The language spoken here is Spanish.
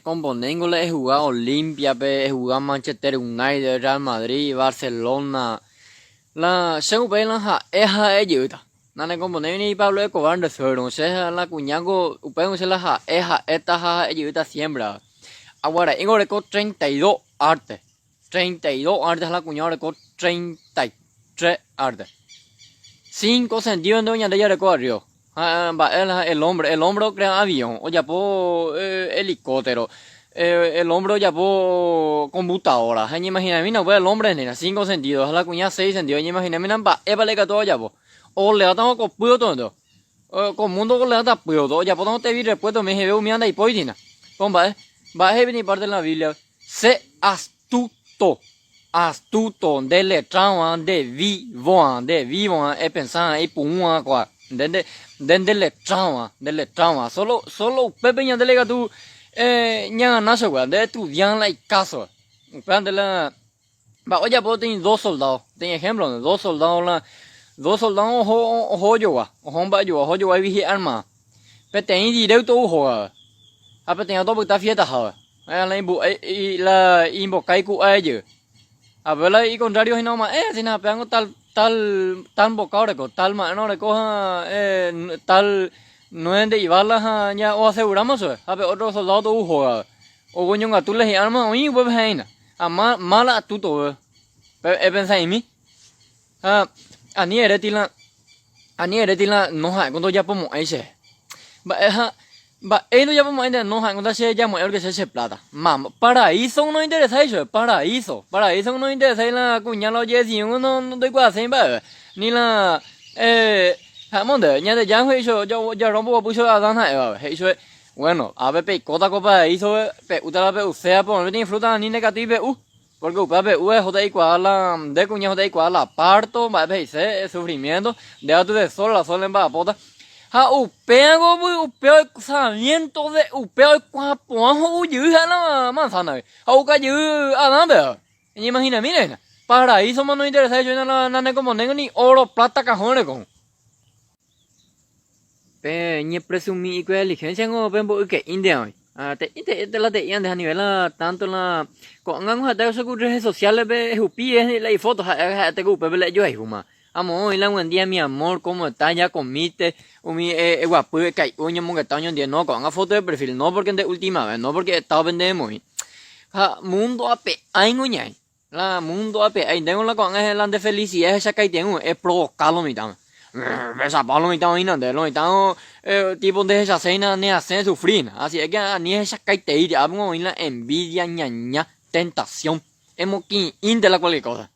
Componengo he jugado Olimpia, he jugado Manchester United, Real Madrid, Barcelona. La según ve la ha ayuda. Nane componengo ni Pablo Escobar de Cero, se la cuñago, upeo se la esta ha ayuda siempre. Ahora, en Oreco 32 arte. 32 artes la cuñada Oreco 33 arte. 5 sentidos en doña de ella recorrió. El hombre crea avión, o ya po helicóptero, el hombre ya po computadora. Ya imagina, mira, pues el hombre nena, 5 sentidos, la cuñada 6 sentidos, ya imagina, mira, vale que todo ya po. O le atamos con puyo todo, con mundo con le atamos puyo todo, ya po no te vi respuesta, me veo mi anda y poitina. Compa, va a venir parte de la Biblia, sé astuto. Astuto, de letrado, de vivo, es pensar, es pum, quoi. De letrado, solo Pepe ya delega tu, ya nace, güey, de estudiar la caso. De la, va, oye, pues tengo 2 soldados, ten ejemplo, 2 soldados, 2 soldados, ojo, yo, ojo, yo, ahí vi arma. Pero tengo directo, ojo, a pero tengo todo porque está fiesta, la invoca y cu a ellos. A ver, y contrario, si no más, si nada, pegan tal bocado, tal mano, recoja, tal, no es de llevarlas ya, o aseguramos, a ver, otro soldado tu juega, o coño, a tú les armas, oye, pues, a mala tú todo, pensar en mí, a ni eres tila, no, cuando ya podemos, ese, ellos ya vamos a entender, no, cuando se llama el que se plata. Mamá, paraíso no interesa eso, paraíso no interesa la cuñada oye, si uno no te cuesta hacer, ni la, jamón de, ya de ya eso, ya rompo puso a dar eso, bueno, a ver, cota copa eso, usted la usted por no tiene fruta ni negativa, porque usted joder y la de cuñado de la parto, va a ver, sufrimiento, de tu de sol, la sol en pota. Upeo sarmiento de upeo cuapo dữ la manzana. Uka dữ nada. Imagina, miren. Paraíso no interesa yo no como tengo ni oro, plata, cajones con. Ni presumí que licencia no ven que india. Te la te a nivel tanto la con hasta eso con redes sociales ve upi es la fotos te gupe ve yo es huma. Amor, hoy la buen día, mi amor, ¿cómo estás? ¿Ya comiste? Guapo, que uña monguetaño día no, con una foto de perfil, no porque de última vez, no porque estaba vendemos. Mundo ape, ay, uña. La mundo ape, ay, tengo la con el de felicidad, esa que tengo, es provocarlo, mi tama. Esa palo, mi tama, y lo mi tama, tipo de esa cena, ni hacer sufrir. Así es que ni esa que te ir, amo, la envidia, ñaña, tentación. Hemos que de la cualquier cosa.